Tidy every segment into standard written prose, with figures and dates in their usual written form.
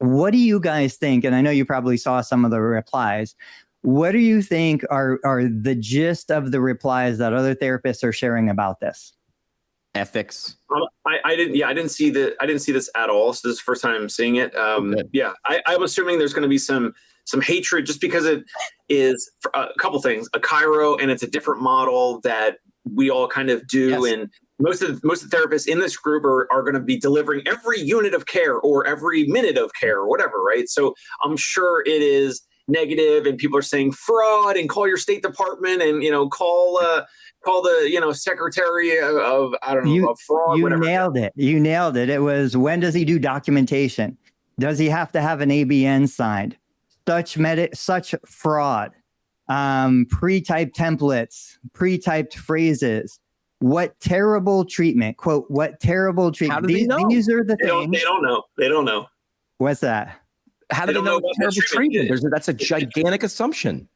What do you guys think? And I know you probably saw some of the replies. What do you think are the gist of the replies that other therapists are sharing about this? Ethics. I didn't see this at all. So this is the first time I'm seeing it. I'm assuming there's going to be some hatred just because it is a couple things, a chiro, and it's a different model that we all kind of do. Yes. And most of the therapists in this group are going to be delivering every unit of care or every minute of care or whatever, right? So I'm sure it is negative, and people are saying fraud and call your state department and call the secretary of of fraud. You nailed it. You nailed it. It was, when does he do documentation? Does he have to have an ABN signed? Such fraud. Pre-typed templates, pre-typed phrases. What terrible treatment? Quote, what terrible treatment? How do they know? These are the things. They don't know. What's that? How do they know what terrible treatment? That's a gigantic assumption.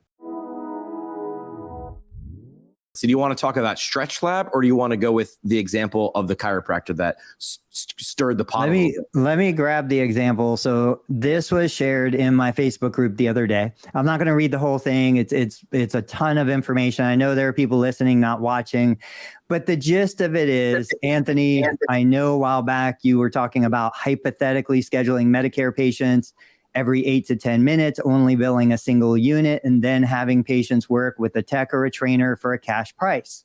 So do you want to talk about Stretch Lab, or do you want to go with the example of the chiropractor that stirred the pot? Let me grab the example. So this was shared in my Facebook group the other day. I'm not going to read the whole thing. It's a ton of information. I know there are people listening, not watching, but the gist of it is, Anthony, I know a while back you were talking about hypothetically scheduling Medicare patients every 8 to 10 minutes, only billing a single unit, and then having patients work with a tech or a trainer for a cash price.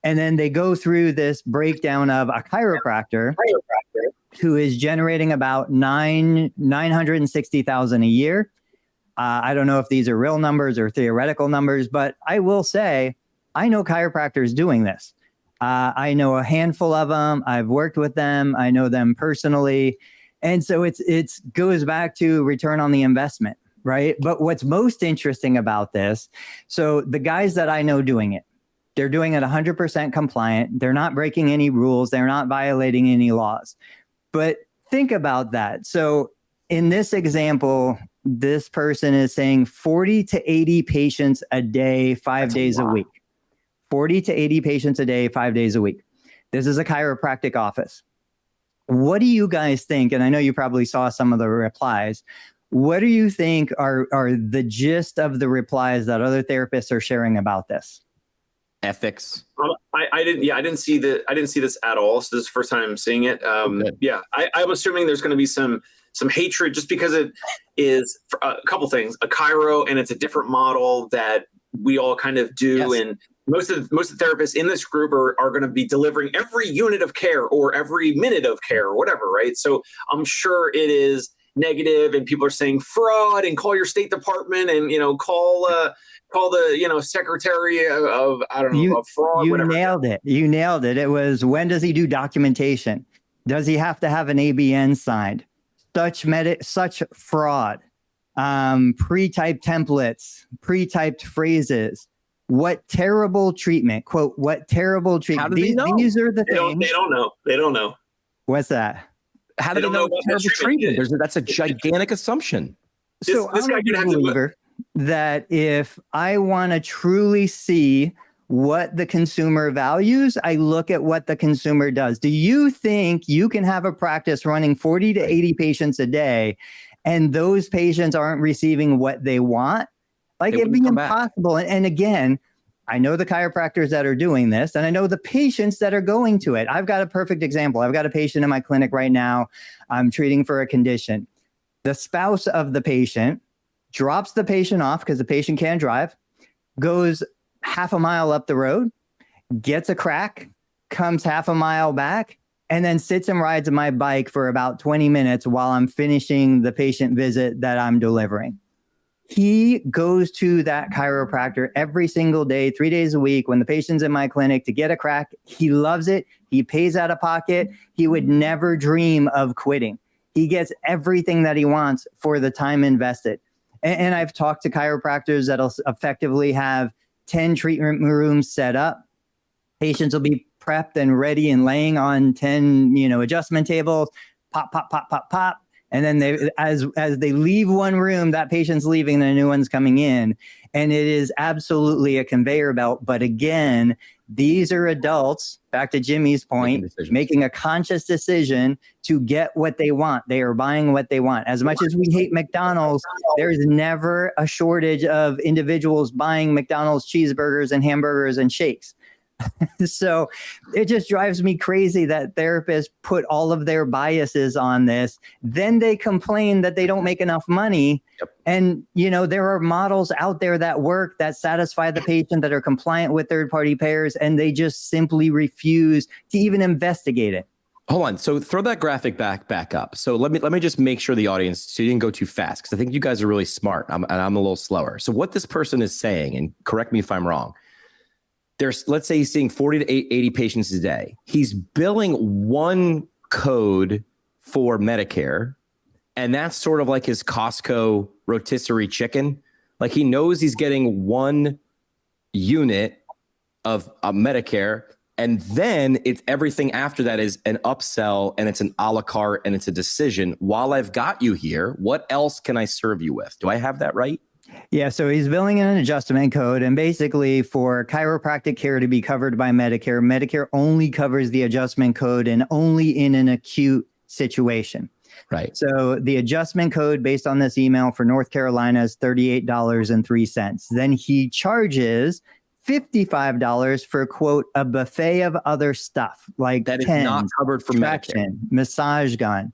And then they go through this breakdown of a chiropractor who is generating about $960,000 a year. I don't know if these are real numbers or theoretical numbers, but I will say, I know chiropractors doing this. I know a handful of them. I've worked with them. I know them personally. And so it's goes back to return on the investment, right? But what's most interesting about this, so the guys that I know doing it, they're doing it 100% compliant. They're not breaking any rules. They're not violating any laws. But think about that. So in this example, this person is saying 40 to 80 patients a day, 5 days a week. 40 to 80 patients a day, 5 days a week. This is a chiropractic office. What do you guys think? And I know you probably saw some of the replies. What do you think are the gist of the replies that other therapists are sharing about this? Ethics. I didn't see this at all. So this is the first time I'm seeing it. I'm assuming there's going to be some hatred just because it is a couple things, a chiro, and it's a different model that we all kind of do. Yes. And most of the therapists in this group are going to be delivering every unit of care or every minute of care or whatever, right? So I'm sure it is negative, and people are saying fraud and call your state department and call the secretary of fraud. You nailed it. You nailed it. It was, when does he do documentation? Does he have to have an ABN signed? Such fraud. Pre-typed templates, pre-typed phrases. What terrible treatment? Quote, what terrible treatment? How do they know? These are the things. They don't know. What's that? How do they know what terrible treatment? That's a gigantic assumption. So I'm a believer that if I want to truly see what the consumer values, I look at what the consumer does. Do you think you can have a practice running 40 to 80 patients a day and those patients aren't receiving what they want? Like, it'd be impossible. And again, I know the chiropractors that are doing this, and I know the patients that are going to it. I've got a perfect example. I've got a patient in my clinic right now. I'm treating for a condition. The spouse of the patient drops the patient off because the patient can't drive, goes half a mile up the road, gets a crack, comes half a mile back, and then sits and rides my bike for about 20 minutes while I'm finishing the patient visit that I'm delivering. He goes to that chiropractor every single day, 3 days a week, when the patient's in my clinic to get a crack. He loves it. He pays out of pocket. He would never dream of quitting. He gets everything that he wants for the time invested. And I've talked to chiropractors that'll effectively have 10 treatment rooms set up. Patients will be prepped and ready and laying on 10, adjustment tables, pop, pop, pop, pop, pop. And then as they leave one room, that patient's leaving, the new one's coming in. And it is absolutely a conveyor belt. But again, these are adults, back to Jimmy's point, making a conscious decision to get what they want. They are buying what they want. As much as we hate McDonald's, there's never a shortage of individuals buying McDonald's cheeseburgers and hamburgers and shakes. So it just drives me crazy that therapists put all of their biases on this. Then they complain that they don't make enough money. Yep. And, there are models out there that work, that satisfy the patient, that are compliant with third-party payers, and they just simply refuse to even investigate it. Hold on. So throw that graphic back up. So let me just make sure the audience, so you didn't go too fast, because I think you guys are really smart. I'm a little slower. So what this person is saying, and correct me if I'm wrong, let's say he's seeing 40 to 80 patients a day. He's billing one code for Medicare, and that's sort of like his Costco rotisserie chicken. Like, he knows he's getting one unit of Medicare, and then it's everything after that is an upsell, and it's an a la carte, and it's a decision. While I've got you here, what else can I serve you with? Do I have that right? Yeah, so he's billing in an adjustment code, and basically for chiropractic care to be covered by Medicare, Medicare only covers the adjustment code and only in an acute situation. Right. So the adjustment code based on this email for North Carolina is $38.03. Then he charges $55 for, quote, a buffet of other stuff like that is pens, not covered for Medicare, massage gun.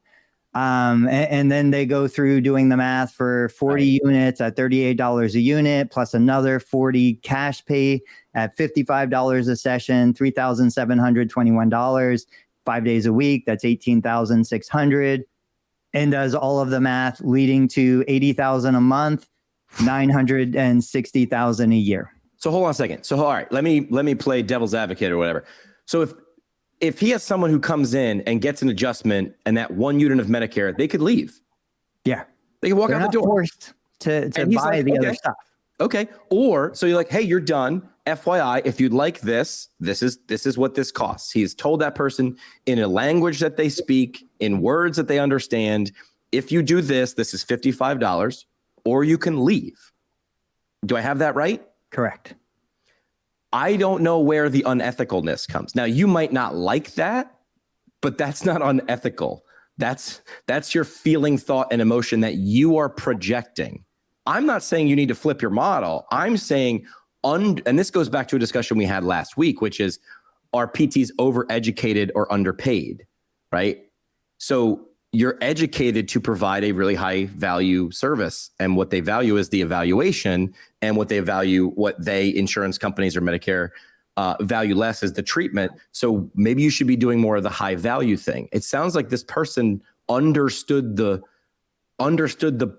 And then they go through doing the math for 40 units at $38 a unit, plus another 40 cash pay at $55 a session, $3,721, 5 days a week. That's $18,600, and does all of the math, leading to $80,000 a month, $960,000 a year. So hold on a second. So all right, let me play devil's advocate or whatever. So if he has someone who comes in and gets an adjustment and that one unit of Medicare, they could leave. Yeah. They can walk out the door. Forced to buy the other stuff. Okay. Or so you're like, hey, you're done. FYI, if you'd like this is what this costs. He's told that person in a language that they speak, in words that they understand. If you do this is $55, or you can leave. Do I have that right? Correct. I don't know where the unethicalness comes. Now, you might not like that, but that's not unethical. That's your feeling, thought, and emotion that you are projecting. I'm not saying you need to flip your model. I'm saying, and this goes back to a discussion we had last week, which is, are PTs overeducated or underpaid, right? So you're educated to provide a really high value service, and what they value is the evaluation, and what insurance companies or Medicare value less is the treatment. So maybe you should be doing more of the high value thing. It sounds like this person understood the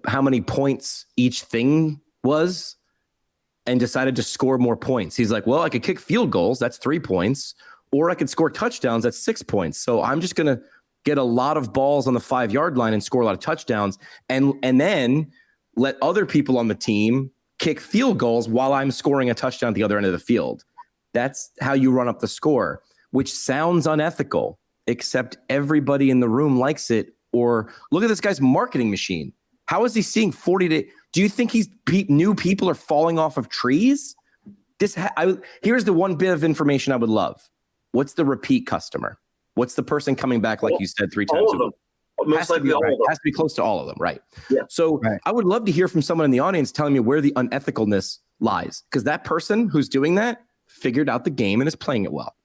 how many points each thing was and decided to score more points. He's like, well, I could kick field goals, that's 3 points, or I could score touchdowns, that's 6 points. So I'm just going to get a lot of balls on the 5-yard line and score a lot of touchdowns, and then let other people on the team kick field goals while I'm scoring a touchdown at the other end of the field. That's how you run up the score, which sounds unethical, except everybody in the room likes it. Or look at this guy's marketing machine. How is he seeing 40 to? Do you think new people are falling off of trees? Here's the one bit of information I would love. What's the repeat customer? What's the person coming back, like you said, 3 times a week? Most likely all of them. Has to be close to all of them, right? Yeah. So I would love to hear from someone in the audience telling me where the unethicalness lies, because that person who's doing that figured out the game and is playing it well.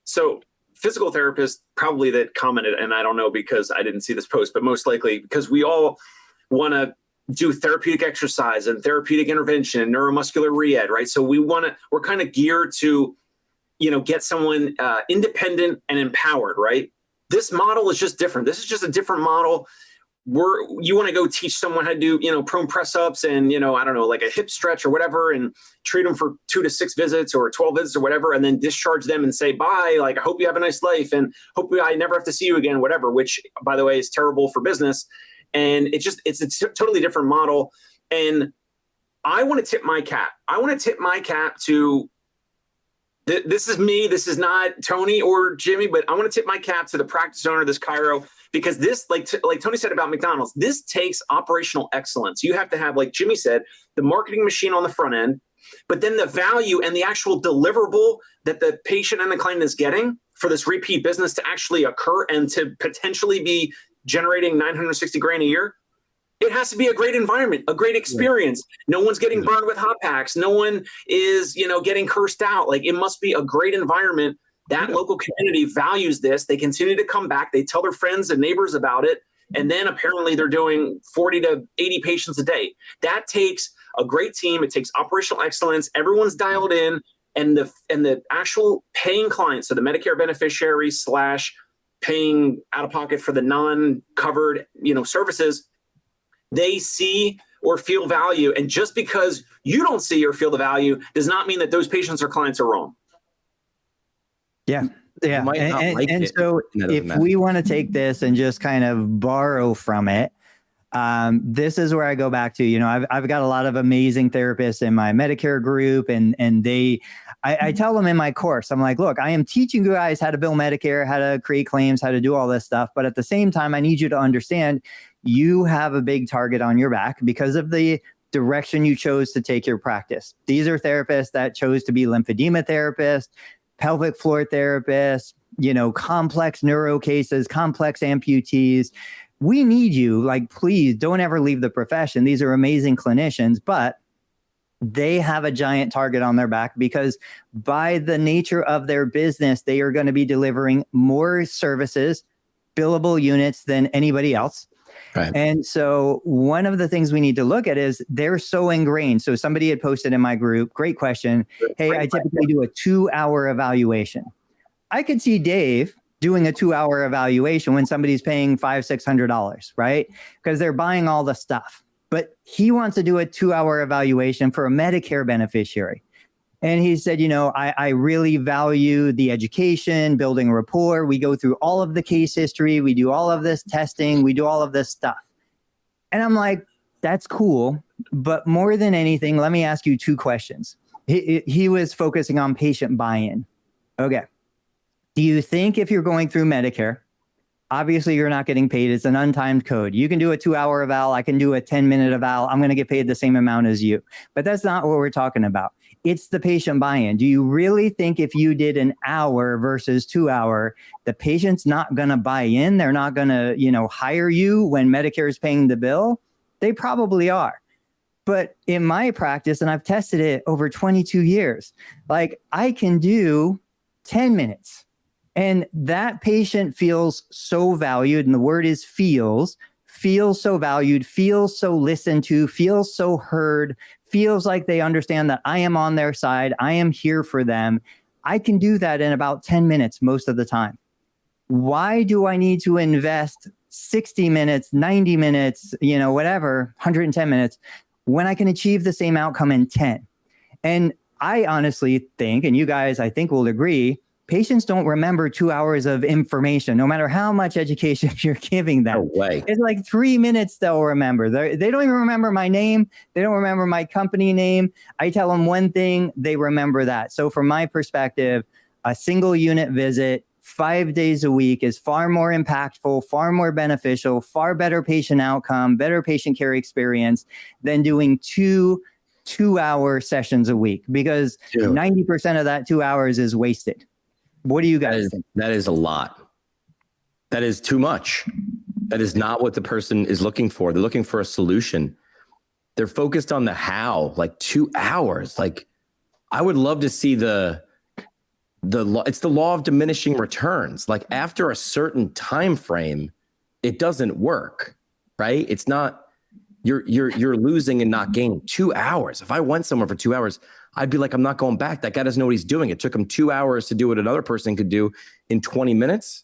So physical therapists probably that commented, and I don't know because I didn't see this post, but most likely because we all want to do therapeutic exercise and therapeutic intervention and neuromuscular re-ed, right? So we're kind of geared to, get someone independent and empowered, right? This model is just different. This is just a different model. You want to go teach someone how to do, prone press ups and, I don't know, like a hip stretch or whatever, and treat them for 2 to 6 visits or 12 visits or whatever, and then discharge them and say, bye. Like, I hope you have a nice life and hope I never have to see you again, whatever, which by the way is terrible for business. And it's a totally different model. And I want to tip my cap. I want to tip my cap to, this is me. This is not Tony or Jimmy, but I want to tip my cap to the practice owner of this chiro because this, like Tony said about McDonald's, this takes operational excellence. You have to have, like Jimmy said, the marketing machine on the front end, but then the value and the actual deliverable that the patient and the client is getting for this repeat business to actually occur and to potentially be generating 960 grand a year. It has to be a great environment, a great experience. No one's getting burned with hot packs. No one is, getting cursed out. Like, it must be a great environment. That local community values this. They continue to come back. They tell their friends and neighbors about it. And then apparently they're doing 40 to 80 patients a day. That takes a great team. It takes operational excellence. Everyone's dialed in. And the actual paying clients, so the Medicare beneficiary / paying out of pocket for the non-covered, services, they see or feel value. And just because you don't see or feel the value does not mean that those patients or clients are wrong. Yeah. Yeah. And so if we want to take this and just kind of borrow from it, this is where I go back to, I've got a lot of amazing therapists in my Medicare group, and I tell them in my course, I'm like, look, I am teaching you guys how to bill Medicare, how to create claims, how to do all this stuff. But at the same time, I need you to understand you have a big target on your back because of the direction you chose to take your practice. These are therapists that chose to be lymphedema therapists, pelvic floor therapists, complex neuro cases, complex amputees. We need you. Like, please don't ever leave the profession. These are amazing clinicians, but they have a giant target on their back because by the nature of their business, they are going to be delivering more services, billable units than anybody else. Right. And so one of the things we need to look at is they're so ingrained. So somebody had posted in my group, great question. Hey, I typically do a 2-hour evaluation. I could see Dave doing a 2-hour evaluation when somebody's paying $500-$600, right? Because they're buying all the stuff. But he wants to do a 2-hour evaluation for a Medicare beneficiary. And he said, I really value the education, building rapport. We go through all of the case history. We do all of this testing. We do all of this stuff. And I'm like, that's cool. But more than anything, let me ask you 2 questions. He was focusing on patient buy-in. Okay. Do you think if you're going through Medicare, obviously you're not getting paid. It's an untimed code. You can do a 2-hour eval. I can do a 10-minute eval. I'm going to get paid the same amount as you. But that's not what we're talking about. It's the patient buy-in. Do you really think if you did an hour versus 2-hour, the patient's not going to buy in? They're not going to, hire you when Medicare is paying the bill? They probably are. But in my practice, and I've tested it over 22 years, like I can do 10 minutes and that patient feels so valued. And the word is feels so valued, feels so listened to, feels so heard, feels like they understand that I am on their side. I am here for them. I can do that in about 10 minutes most of the time. Why do I need to invest 60 minutes, 90 minutes, whatever, 110 minutes when I can achieve the same outcome in 10? And I honestly think, and you guys, I think will agree, patients don't remember 2 hours of information, no matter how much education you're giving them. No way. It's like 3 minutes they'll remember. They don't even remember my name. They don't remember my company name. I tell them one thing, they remember that. So from my perspective, a single unit visit 5 days a week is far more impactful, far more beneficial, far better patient outcome, better patient care experience than doing two-hour sessions a week, because 90% of that 2 hours is wasted. What do you guys think? That is a lot. That is too much. That is not what the person is looking for. They're looking for a solution. They're focused on the how, like 2 hours. Like, I would love to see it's the law of diminishing returns. Like, after a certain time frame, it doesn't work, right? It's not, you're losing and not gaining. 2 hours. If I went somewhere for 2 hours, I'd be like, I'm not going back. That guy doesn't know what he's doing. It took him 2 hours to do what another person could do in 20 minutes.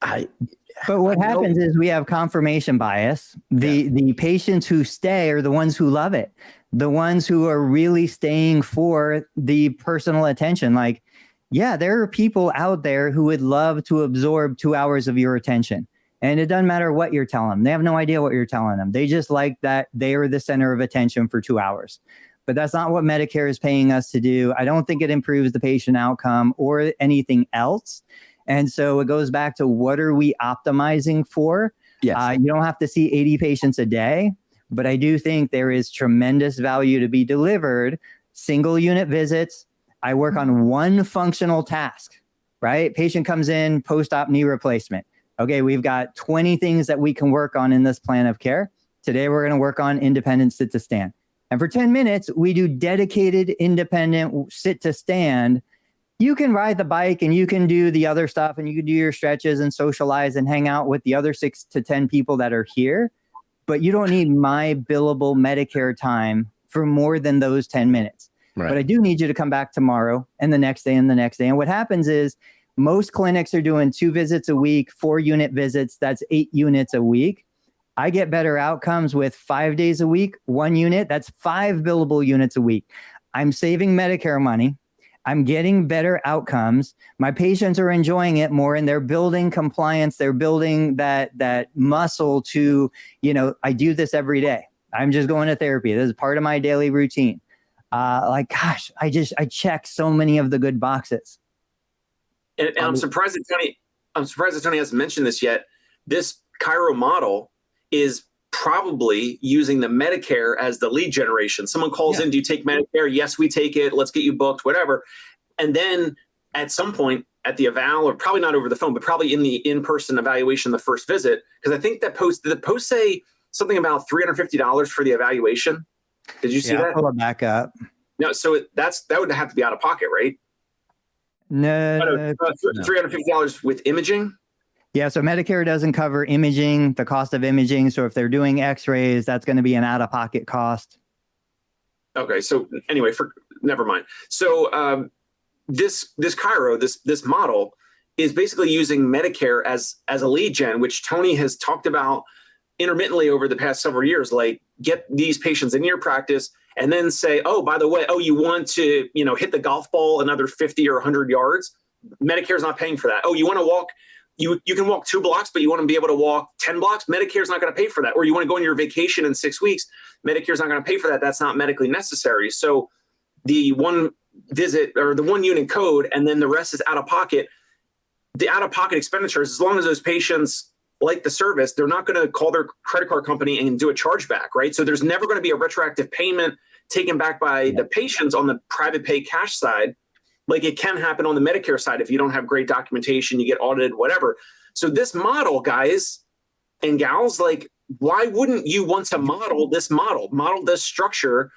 But what happens is we have confirmation bias. The patients who stay are the ones who love it. The ones who are really staying for the personal attention. Like, yeah, there are people out there who would love to absorb 2 hours of your attention. And it doesn't matter what you're telling them. They have no idea what you're telling them. They just like that they are the center of attention for 2 hours. But that's not what Medicare is paying us to do. I don't think it improves the patient outcome or anything else. And so it goes back to what are we optimizing for? Yes. You don't have to see 80 patients a day, but I do think there is tremendous value to be delivered. Single unit visits. I work on one functional task, right? Patient comes in, post-op knee replacement. Okay, we've got 20 things that we can work on in this plan of care. Today, we're going to work on independent sit to stand. And for 10 minutes, we do dedicated independent sit to stand. You can ride the bike and you can do the other stuff and you can do your stretches and socialize and hang out with the other 6 to 10 people that are here. But you don't need my billable Medicare time for more than those 10 minutes. Right. But I do need you to come back tomorrow and the next day and the next day. And what happens is most clinics are doing 2 visits a week, 4 unit visits. That's 8 units a week. I get better outcomes with 5 days a week, 1 unit. That's 5 billable units a week. I'm saving Medicare money. I'm getting better outcomes. My patients are enjoying it more and they're building compliance. They're building that muscle to, I do this every day. I'm just going to therapy. This is part of my daily routine. I check so many of the good boxes. And I'm surprised that Tony hasn't mentioned this yet. This Chiro model is probably using the Medicare as the lead generation. Someone calls in, do you take Medicare? Yes, we take it. Let's get you booked, whatever. And then at some point at the eval, or probably not over the phone, but probably in the in-person evaluation, the first visit, because I think did the post say something about $350 for the evaluation? Did you see that? I'll pull it back up. No, so that would have to be out of pocket, right? No. $350 with imaging? Yeah, so Medicare doesn't cover imaging, the cost of imaging. So if they're doing x-rays, that's going to be an out-of-pocket cost. Okay, so anyway, never mind. So this Chiro, this model is basically using Medicare as a lead gen, which Tony has talked about intermittently over the past several years. Like, get these patients in your practice and then say, oh, by the way, you want to hit the golf ball another 50 or 100 yards? Medicare's not paying for that. Oh, you want to walk? You can walk 2 blocks, but you want to be able to walk 10 blocks. Medicare's not going to pay for that. Or you want to go on your vacation in 6 weeks. Medicare's not going to pay for that. That's not medically necessary. So the 1 visit or the 1 unit code, and then the rest is out of pocket. The out of pocket expenditures, as long as those patients like the service, they're not going to call their credit card company and do a chargeback, right? So there's never going to be a retroactive payment taken back by the patients on the private pay cash side. Like it can happen on the Medicare side if you don't have great documentation, you get audited, whatever. So this model, guys and gals, like, why wouldn't you want to model this structure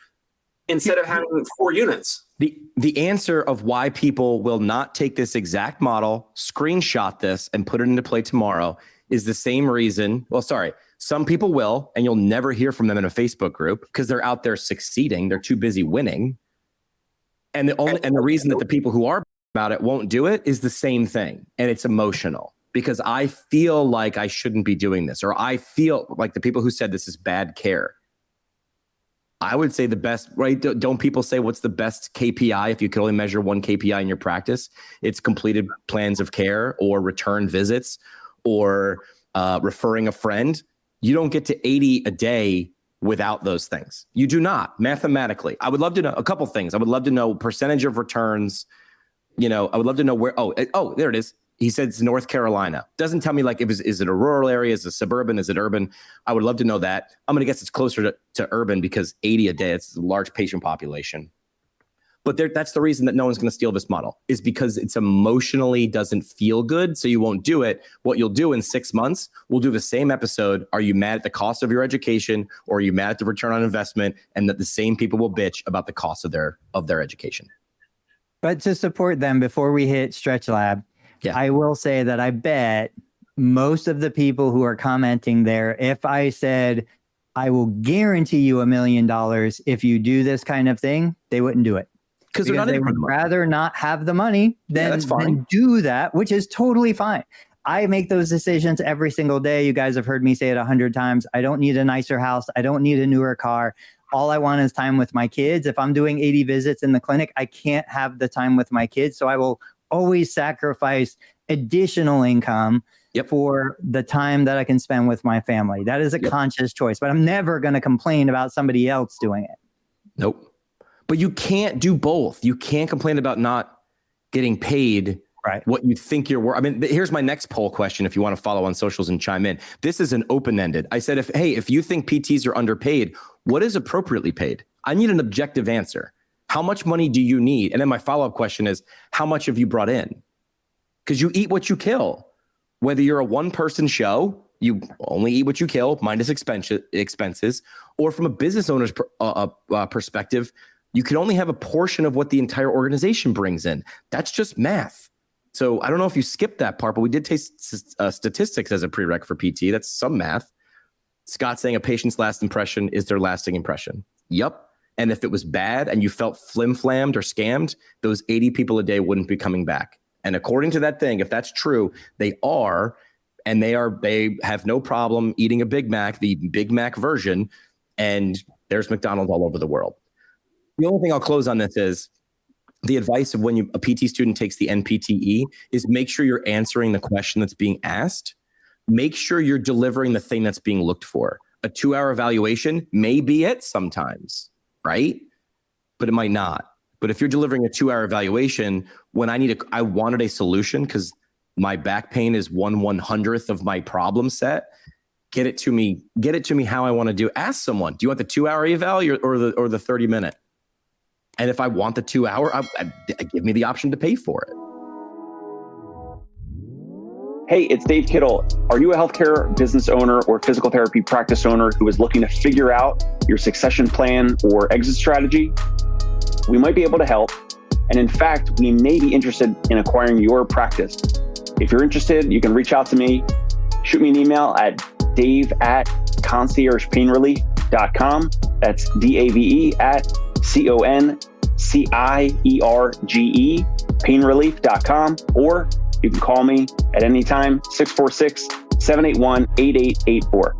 instead of having 4 units? The answer of why people will not take this exact model, screenshot this, and put it into play tomorrow is the same reason. Well, sorry, some people will, and you'll never hear from them in a Facebook group because they're out there succeeding. They're too busy winning. And the reason that the people who are about it won't do it is the same thing. And it's emotional because I feel like I shouldn't be doing this, or I feel like the people who said this is bad care. I would say the best, right? Don't people say what's the best KPI if you could only measure one KPI in your practice? It's completed plans of care or return visits or referring a friend. You don't get to 80 a day without those things. You do not, mathematically. I would love to know a couple things. I would love to know percentage of returns. I would love to know where, there it is. He said it's North Carolina. Doesn't tell me is it a rural area? Is it suburban? Is it urban? I would love to know that. I'm going to guess it's closer to urban because 80 a day, it's a large patient population. But that's the reason that no one's going to steal this model is because it's emotionally doesn't feel good. So you won't do it. What you'll do in 6 months, we'll do the same episode. Are you mad at the cost of your education or are you mad at the return on investment? And that the same people will bitch about the cost of their education. But to support them before we hit Stretch Lab, I will say that I bet most of the people who are commenting there, if I said, I will guarantee you $1 million if you do this kind of thing, they wouldn't do it. Because they would rather not have the money than do that, which is totally fine. I make those decisions every single day. You guys have heard me say it 100 times. I don't need a nicer house. I don't need a newer car. All I want is time with my kids. If I'm doing 80 visits in the clinic, I can't have the time with my kids. So I will always sacrifice additional income for the time that I can spend with my family. That is a conscious choice, but I'm never going to complain about somebody else doing it. Nope. But you can't do both. You can't complain about not getting paid Right. What you think you're worth. I mean, here's my next poll question. If you want to follow on socials and chime in, this is an open-ended. I said, if you think PTs are underpaid, what is appropriately paid? I need an objective answer. How much money do you need? And then my follow-up question is, how much have you brought in? Because you eat what you kill. Whether you're a one-person show, you only eat what you kill, minus expenses, or from a business owner's perspective, you can only have a portion of what the entire organization brings in. That's just math. So I don't know if you skipped that part, but we did take statistics as a prereq for PT. That's some math. Scott saying a patient's last impression is their lasting impression. Yep. And if it was bad and you felt flim-flammed or scammed, those 80 people a day wouldn't be coming back. And according to that thing, if that's true, they are, and they have no problem eating a Big Mac, the Big Mac version, and there's McDonald's all over the world. The only thing I'll close on this is the advice of when a PT student takes the NPTE is make sure you're answering the question that's being asked. Make sure you're delivering the thing that's being looked for. A 2-hour evaluation may be it sometimes, right? But it might not. But if you're delivering a 2-hour evaluation, when I wanted a solution because my back pain is 1/100th of my problem set, get it to me how I want to do. Ask someone, do you want the 2-hour eval or the 30-minute? And if I want the 2-hour, give me the option to pay for it. Hey, it's Dave Kittle. Are you a healthcare business owner or physical therapy practice owner who is looking to figure out your succession plan or exit strategy? We might be able to help. And in fact, we may be interested in acquiring your practice. If you're interested, you can reach out to me. Shoot me an email at dave@conciergepainrelief.com. That's DAVE@CONCIERGE painrelief.com, or you can call me at any time, 646-781-8884.